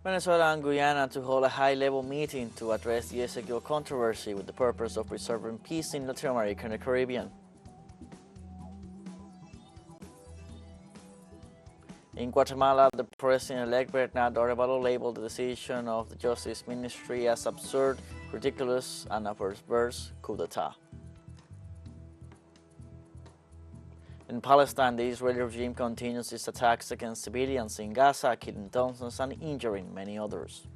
Venezuela and Guyana to hold a high-level meeting to address the Essequibo controversy with the purpose of preserving peace in Latin America and the Caribbean. In Guatemala, the President-elect Bernardo Arevalo labeled the decision of the Justice Ministry as absurd, ridiculous, and a perverse coup d'etat. In Palestine, the Israeli regime continues its attacks against civilians in Gaza, killing dozens and injuring many others.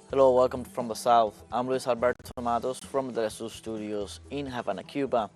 Hello, welcome from the South. I'm Luis Alberto Matos from the TeleSUR studios in Havana, Cuba.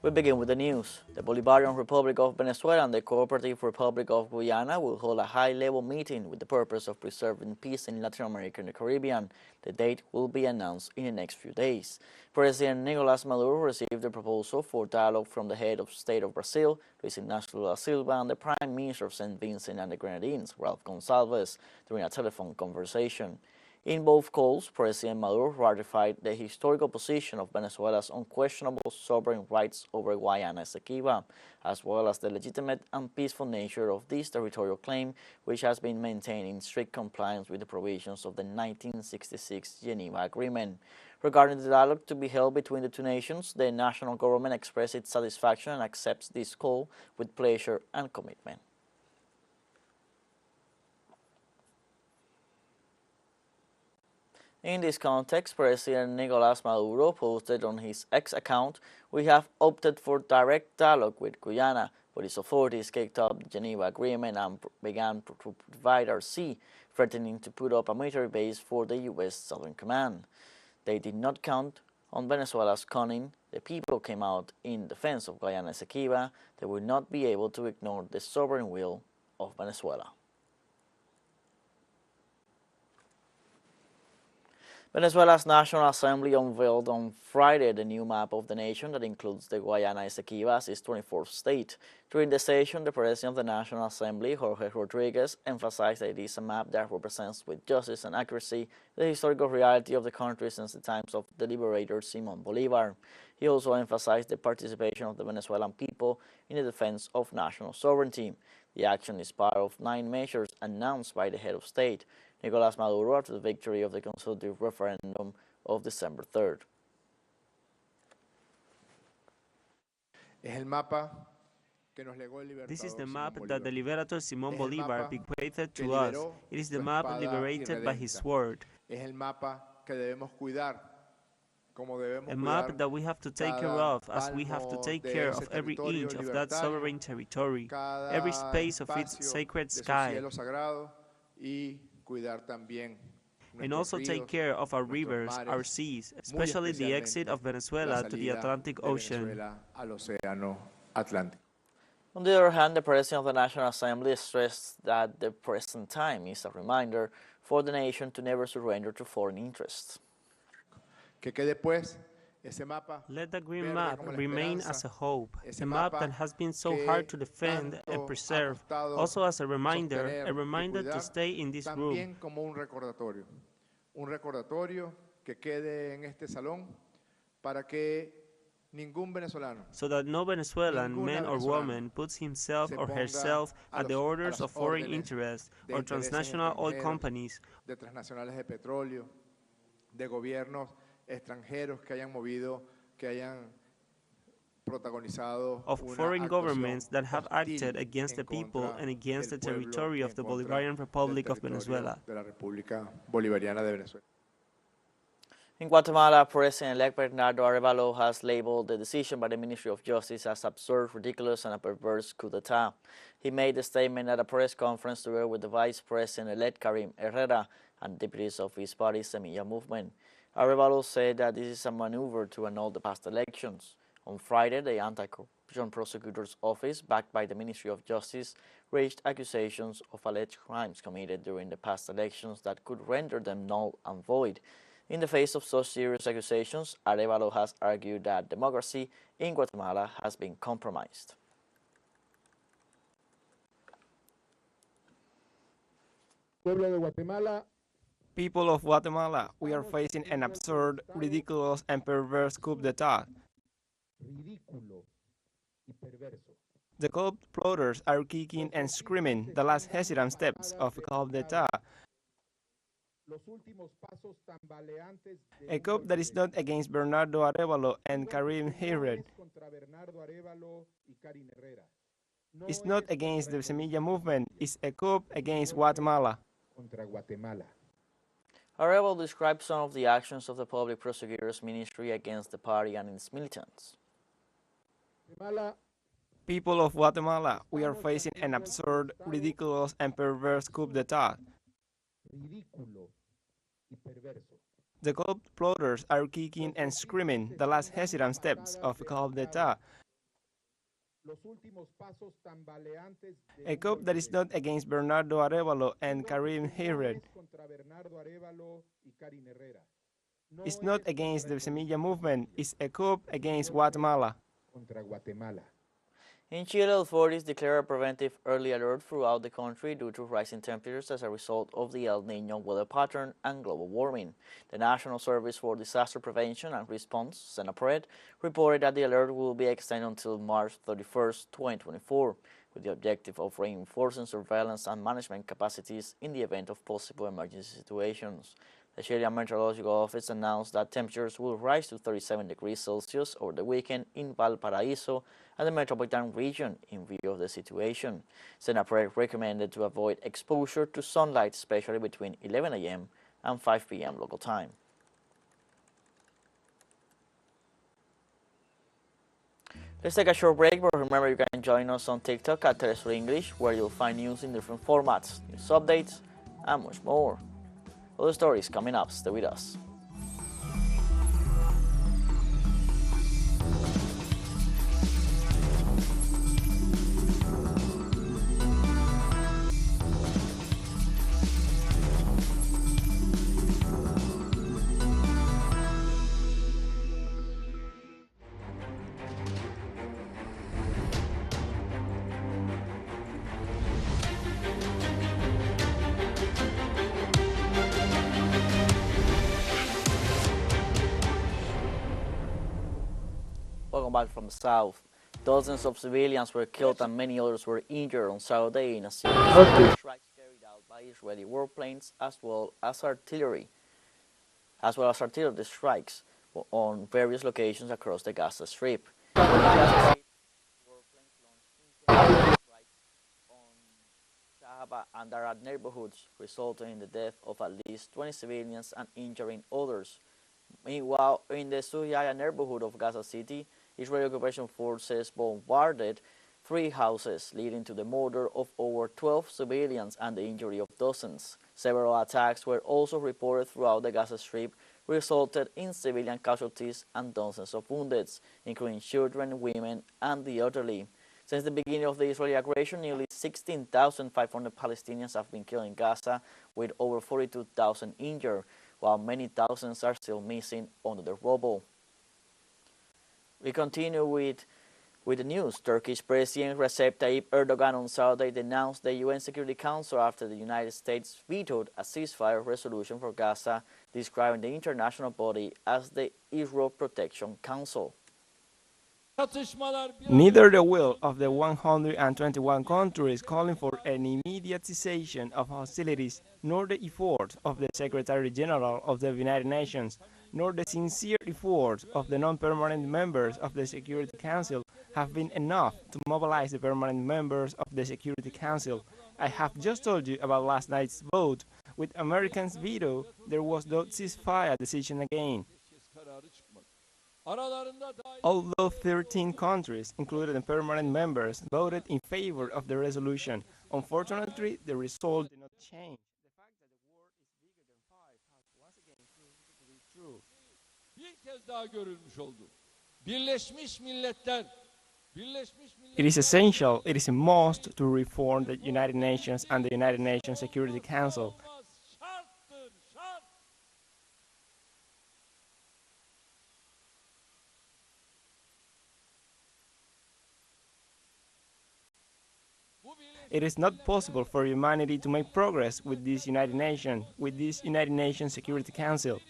We begin with the news. The Bolivarian Republic of Venezuela and the Cooperative Republic of Guyana will hold a high-level meeting with the purpose of preserving peace in Latin America and the Caribbean. The date will be announced in the next few days. President Nicolás Maduro received the proposal for dialogue from the head of state of Brazil, Luis Ignacio Lula da Silva, and the Prime Minister of St. Vincent and the Grenadines, Ralph Gonsalves, during a telephone conversation. In both calls, President Maduro ratified the historical position of Venezuela's unquestionable sovereign rights over Guyana Essequibo, as well as the legitimate and peaceful nature of this territorial claim, which has been maintained in strict compliance with the provisions of the 1966 Geneva Agreement. Regarding the dialogue to be held between the two nations, the national government expressed its satisfaction and accepts this call with pleasure and commitment. In this context, President Nicolás Maduro posted on his X account, "We have opted for direct dialogue with Guyana, but its authorities kicked off the Geneva Agreement and began to divide our sea, threatening to put up a military base for the U.S. Southern Command. They did not count on Venezuela's cunning. The people came out in defense of Guyana Essequibo. They will not be able to ignore the sovereign will of Venezuela." Venezuela's National Assembly unveiled on Friday the new map of the nation that includes the Guyana Essequibo as its 24th state. During the session, the President of the National Assembly, Jorge Rodriguez, emphasized that it is a map that represents with justice and accuracy the historical reality of the country since the times of the liberator Simón Bolívar. He also emphasized the participation of the Venezuelan people in the defense of national sovereignty. The action is part of 9 measures announced by the head of state, Nicolás Maduro, after the victory of the consultative referendum of December 3rd. This is the map that the liberator Simón Bolívar bequeathed to us. It is the map liberated by his sword. A map that we have to take care of as we have to take care of every inch of that sovereign territory, every space of its sacred sky, and also take care of our rivers, our seas, especially the exit of Venezuela to the Atlantic Ocean. On the other hand, the President of the National Assembly stressed that the present time is a reminder for the nation to never surrender to foreign interests. Let the green map remain as a hope, a map that has been so hard to defend and preserve, also as a reminder to stay in this room. So that no Venezuelan man or woman puts himself or herself at the orders of foreign interests or transnational oil companies, of foreign governments that have acted against the people and against the territory of the Bolivarian Republic of Venezuela. In Guatemala, President-elect Bernardo Arevalo has labeled the decision by the Ministry of Justice as absurd, ridiculous, and a perverse coup d'etat. He made the statement at a press conference together with the Vice President-elect Karim Herrera and deputies of his party Semilla movement. Arevalo said that this is a maneuver to annul the past elections. On Friday, the Anti-Corruption Prosecutor's Office, backed by the Ministry of Justice, raised accusations of alleged crimes committed during the past elections that could render them null and void. In the face of such serious accusations, Arevalo has argued that democracy in Guatemala has been compromised. People of Guatemala, we are facing an absurd, ridiculous, and perverse coup d'etat. The coup plotters are kicking and screaming the last hesitant steps of a coup d'etat, a coup that is not against Bernardo Arevalo and Karim Hired. It's not against the Semilla movement, it's a coup against Guatemala. Arevalo described some of the actions of the public prosecutor's ministry against the party and its militants. People of Guatemala, we are facing an absurd, ridiculous, and perverse coup d'etat. The coup plotters are kicking and screaming the last hesitant steps of a coup d'etat, a coup that is not against Bernardo Arevalo and Karim Hired. It's not against the Semilla movement, it's a coup against Guatemala. In Chile, authorities declare a preventive early alert throughout the country due to rising temperatures as a result of the El Niño weather pattern and global warming. The National Service for Disaster Prevention and Response, SENAPRED, reported that the alert will be extended until March 31, 2024, with the objective of reinforcing surveillance and management capacities in the event of possible emergency situations. The Chilean Meteorological Office announced that temperatures will rise to 37 degrees Celsius over the weekend in Valparaiso and the metropolitan region in view of the situation. SENAPRED recommended to avoid exposure to sunlight, especially between 11 a.m. and 5 p.m. local time. Let's take a short break, but remember you can join us on TikTok at TeleSUR English, where you'll find news in different formats, news updates, and much more. Other stories coming up. Stay with us. Welcome back from the south. Dozens of civilians were killed and many others were injured on Saturday in a series of strikes carried out by Israeli warplanes as well as artillery strikes on various locations across the Gaza Strip. Warplanes launched strikes on Shahaba and Arad neighborhoods, resulting in the death of at least 20 civilians and injuring others. Meanwhile, in the Suyaya neighborhood of Gaza City, Israeli occupation forces bombarded 3 houses, leading to the murder of over 12 civilians and the injury of dozens. Several attacks were also reported throughout the Gaza Strip, resulted in civilian casualties and dozens of wounded, including children, women, and the elderly. Since the beginning of the Israeli aggression, nearly 16,500 Palestinians have been killed in Gaza, with over 42,000 injured, while many thousands are still missing under the rubble. We continue with the news. Turkish President Recep Tayyip Erdogan on Saturday denounced the UN Security Council after the United States vetoed a ceasefire resolution for Gaza, describing the international body as the Israel Protection Council. Neither the will of the 121 countries calling for an immediate cessation of hostilities, nor the efforts of the Secretary General of the United Nations, nor the sincere efforts of the non-permanent members of the Security Council have been enough to mobilize the permanent members of the Security Council. I have just told you about last night's vote. With Americans' veto, there was no ceasefire decision again. Although 13 countries, including the permanent members, voted in favor of the resolution, unfortunately, the result did not change. The fact that the world is bigger than 5 has once again proved to be true. It is essential, it is a must to reform the United Nations and the United Nations Security Council. It is not possible for humanity to make progress with this United Nations Security Council.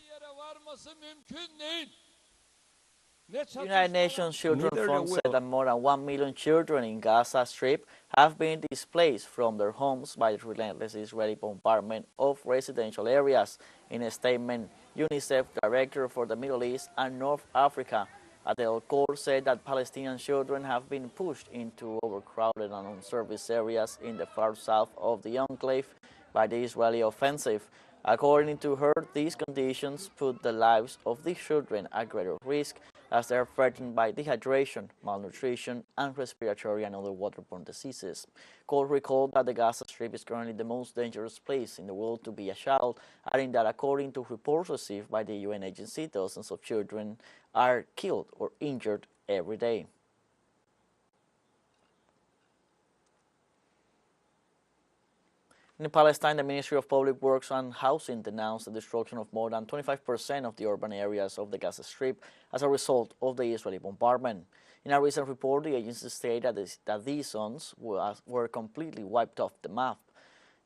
The United Nations Children Neither Fund will. said that more than 1 million children in Gaza Strip have been displaced from their homes by the relentless Israeli bombardment of residential areas. In a statement, UNICEF Director for the Middle East and North Africa, Adel Khor, said that Palestinian children have been pushed into overcrowded and unserviced areas in the far south of the enclave by the Israeli offensive. According to her, these conditions put the lives of these children at greater risk as they are threatened by dehydration, malnutrition, and respiratory and other waterborne diseases. Cole recalled that the Gaza Strip is currently the most dangerous place in the world to be a child, adding that according to reports received by the UN agency, dozens of children are killed or injured every day. In Palestine, the Ministry of Public Works and Housing denounced the destruction of more than 25% of the urban areas of the Gaza Strip as a result of the Israeli bombardment. In a recent report, the agency stated that these zones were completely wiped off the map.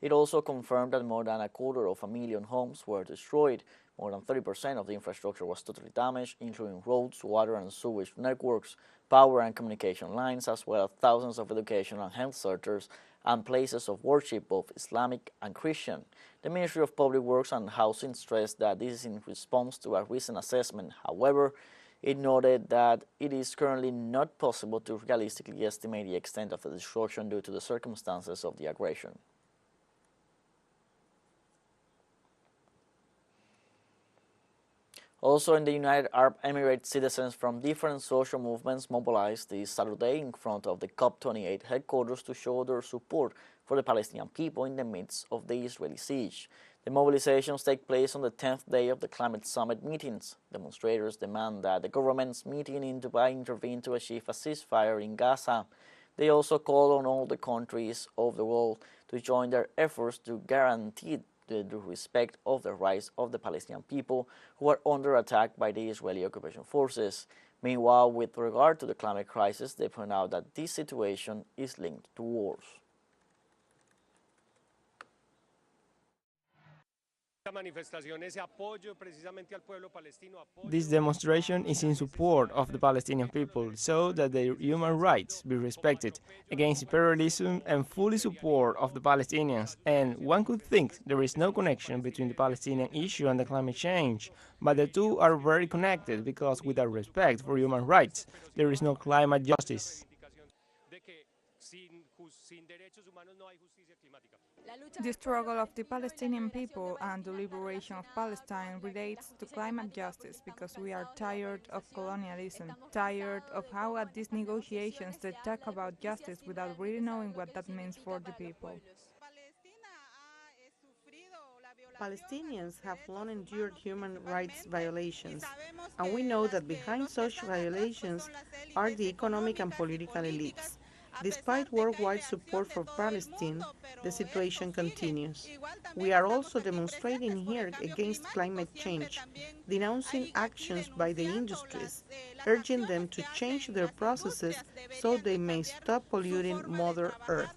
It also confirmed that more than 250,000 homes were destroyed. More than 30% of the infrastructure was totally damaged, including roads, water and sewage networks, power and communication lines, as well as thousands of education and health centers and places of worship, both Islamic and Christian. The Ministry of Public Works and Housing stressed that this is in response to a recent assessment. However, it noted that it is currently not possible to realistically estimate the extent of the destruction due to the circumstances of the aggression. Also in the United Arab Emirates, citizens from different social movements mobilized this Saturday in front of the COP28 headquarters to show their support for the Palestinian people in the midst of the Israeli siege. The mobilizations take place on the 10th day of the Climate Summit meetings. Demonstrators demand that the government's meeting in Dubai intervene to achieve a ceasefire in Gaza. They also call on all the countries of the world to join their efforts to guarantee the respect of the rights of the Palestinian people who are under attack by the Israeli occupation forces. Meanwhile, with regard to the climate crisis, they point out that this situation is linked to wars. This demonstration is in support of the Palestinian people, so that their human rights be respected, against imperialism and fully support of the Palestinians. And one could think there is no connection between the Palestinian issue and the climate change, but the two are very connected because without respect for human rights, there is no climate justice. The struggle of the Palestinian people and the liberation of Palestine relates to climate justice because we are tired of colonialism, tired of how at these negotiations they talk about justice without really knowing what that means for the people. Palestinians have long endured human rights violations, and we know that behind such violations are the economic and political elites. Despite worldwide support for Palestine, the situation continues. We are also demonstrating here against climate change, denouncing actions by the industries, urging them to change their processes so they may stop polluting Mother Earth.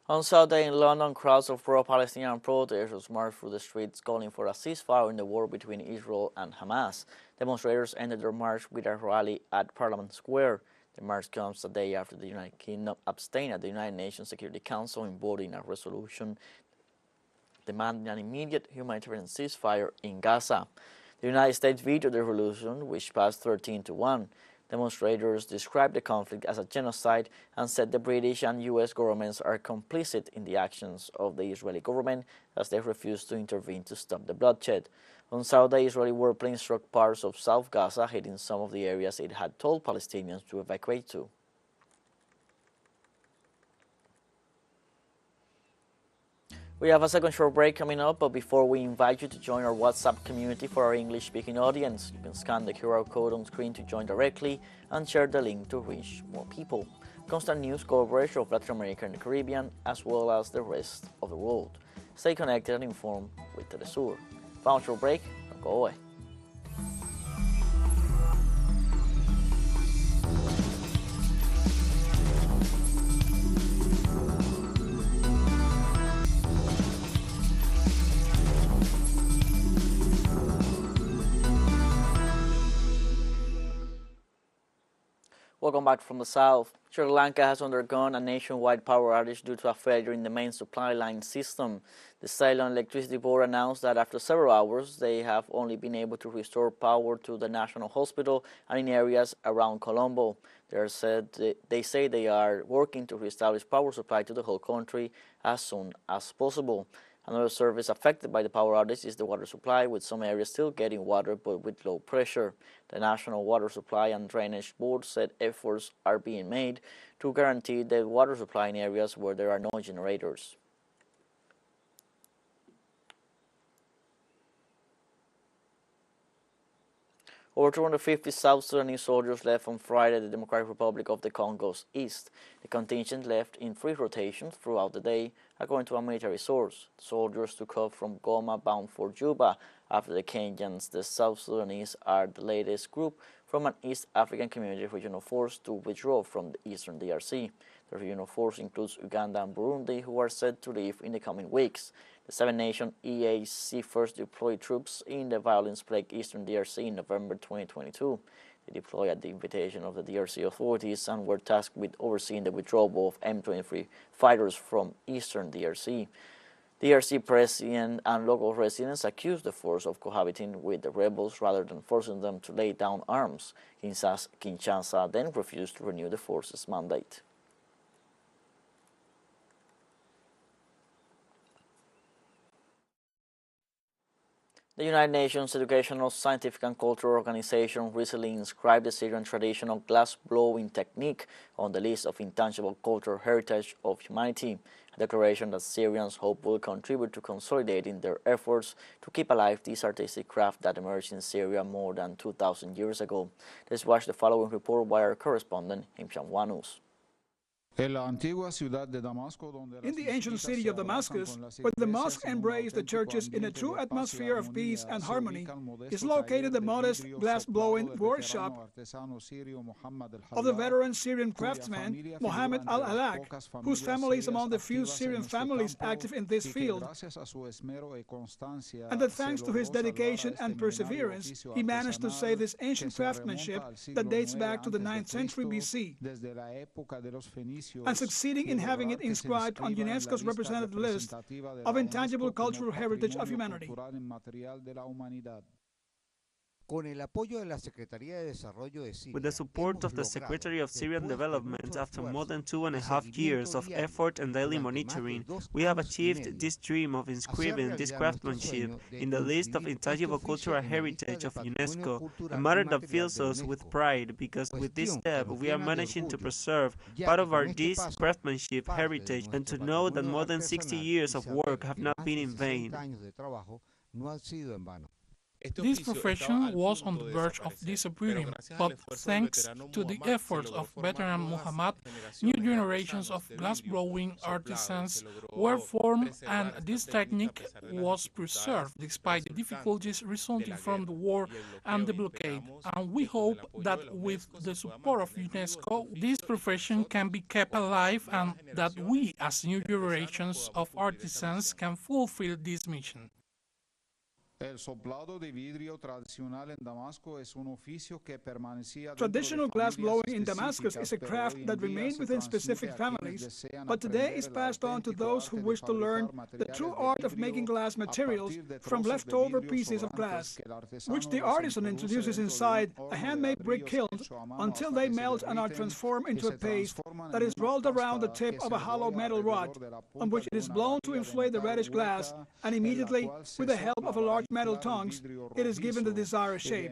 On Saturday in London, crowds of pro-Palestinian protesters marched through the streets calling for a ceasefire in the war between Israel and Hamas. Demonstrators ended their march with a rally at Parliament Square. The march comes a day after the United Kingdom abstained at the United Nations Security Council in voting a resolution demanding an immediate humanitarian ceasefire in Gaza. The United States vetoed the resolution, which passed 13-1. Demonstrators described the conflict as a genocide and said the British and U.S. governments are complicit in the actions of the Israeli government as they refuse to intervene to stop the bloodshed. On Saturday, Israeli warplanes struck parts of South Gaza, hitting some of the areas it had told Palestinians to evacuate to. We have a second short break coming up, but before we invite you to join our WhatsApp community for our English-speaking audience, you can scan the QR code on screen to join directly and share the link to reach more people. Constant news coverage of Latin America and the Caribbean, as well as the rest of the world. Stay connected and informed with TeleSUR. Final short break, don't go away. Welcome back from the south. Sri Lanka has undergone a nationwide power outage due to a failure in the main supply line system. The Ceylon Electricity Board announced that after several hours, they have only been able to restore power to the National Hospital and in areas around Colombo. They say they are working to reestablish power supply to the whole country as soon as possible. Another service affected by the power outage is the water supply, with some areas still getting water but with low pressure. The National Water Supply and Drainage Board said efforts are being made to guarantee the water supply in areas where there are no generators. Over 250 South Sudanese soldiers left on Friday the Democratic Republic of the Congo's east. The contingent left in 3 rotations throughout the day, according to a military source. The soldiers took off from Goma bound for Juba after the Kenyans. The South Sudanese are the latest group from an East African Community regional force to withdraw from the eastern DRC. The regional force includes Uganda and Burundi, who are set to leave in the coming weeks. The 7-nation EAC first deployed troops in the violence-plagued eastern DRC in November 2022. They deployed at the invitation of the DRC authorities and were tasked with overseeing the withdrawal of M23 fighters from eastern DRC. DRC president and local residents accused the force of cohabiting with the rebels rather than forcing them to lay down arms. Kinshasa then refused to renew the force's mandate. The United Nations Educational, Scientific and Cultural Organization recently inscribed the Syrian traditional glassblowing technique on the list of intangible cultural heritage of humanity, a declaration that Syrians hope will contribute to consolidating their efforts to keep alive this artistic craft that emerged in Syria more than 2,000 years ago. Let's watch the following report by our correspondent, Himsham Wanus. In the ancient city of Damascus, where the mosque embraced the churches in a true atmosphere of peace and harmony, is located the modest glass-blowing workshop of the veteran Syrian craftsman Mohammed al-Alak, whose family is among the few Syrian families active in this field, and that thanks to his dedication and perseverance, he managed to save this ancient craftsmanship that dates back to the 9th century BC. And succeeding in having it inscribed on UNESCO's representative list of intangible cultural heritage of humanity. With the support of the Secretary of Syrian Development, after more than 2.5 years of effort and daily monitoring, we have achieved this dream of inscribing this craftsmanship in the list of intangible cultural heritage of UNESCO, a matter that fills us with pride because with this step we are managing to preserve part of this craftsmanship heritage and to know that more than 60 years of work have not been in vain. This profession was on the verge of disappearing, but thanks to the efforts of veteran Muhammad, new generations of glassblowing artisans were formed and this technique was preserved despite the difficulties resulting from the war and the blockade. And we hope that with the support of UNESCO, this profession can be kept alive and that we, as new generations of artisans, can fulfill this mission. Traditional glassblowing in Damascus is a craft that remained within specific families, but today is passed on to those who wish to learn the true art of making glass materials from leftover pieces of glass, which the artisan introduces inside a handmade brick kiln until they melt and are transformed into a paste that is rolled around the tip of a hollow metal rod, on which it is blown to inflate the reddish glass, and immediately, with the help of a large metal tongs, it is given the desired shape.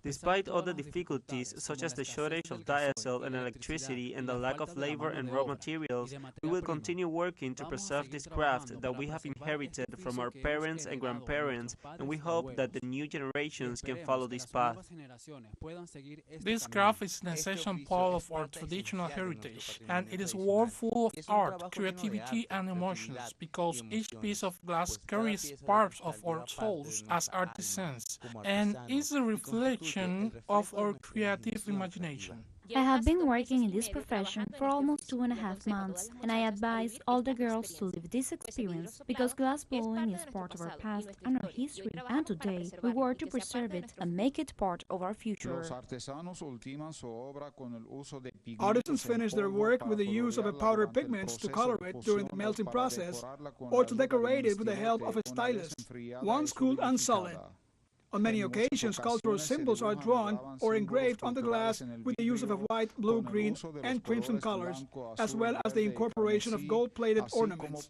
Despite all the difficulties, such as the shortage of diesel and electricity and the lack of labor and raw materials, we will continue working to preserve this craft that we have inherited from our parents and grandparents, and we hope that the new generations can follow this path. This craft is an essential part of our traditional heritage, and it is a world full of art, creativity, and emotions, because each piece of glass carries parts of our souls as artisans, and is a reflection of our creative imagination. I have been working in this profession for almost 2.5 months, and I advise all the girls to live this experience because glassblowing is part of our past and our history, and today we work to preserve it and make it part of our future. Artisans finish their work with the use of a powder pigments to color it during the melting process or to decorate it with the help of a stylist, once cooled and solid. On many occasions, cultural symbols are drawn or engraved on the glass with the use of white, blue, green, and crimson colors, as well as the incorporation of gold-plated ornaments.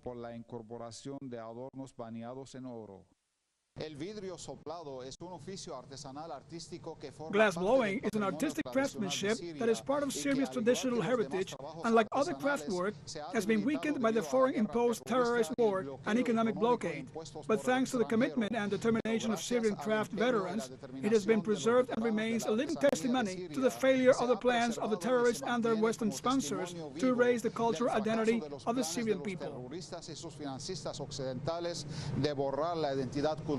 Glassblowing is an artistic craftsmanship that is part of Syria's traditional heritage and, like other craftwork, has been weakened by the foreign-imposed terrorist war and economic blockade. But thanks to the commitment and determination of Syrian craft veterans, it has been preserved and remains a living testimony to the failure of the plans of the terrorists and their Western sponsors to erase the cultural identity of the Syrian people.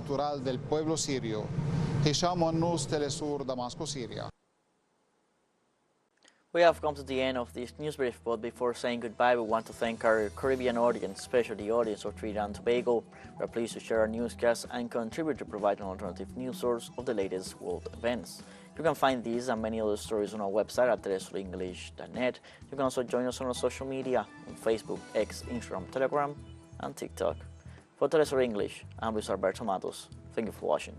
Del pueblo sirio. Hisham News, TeleSUR, Damasco, Syria. We have come to the end of this news brief, but before saying goodbye, we want to thank our Caribbean audience, especially the audience of Trinidad and Tobago. We are pleased to share our newscasts and contribute to provide an alternative news source of the latest world events. You can find these and many other stories on our website at telesurenglish.net. You can also join us on our social media on Facebook, X, Instagram, Telegram, and TikTok. For TeleSUR English, I'm Luis Alberto Matos. Thank you for watching.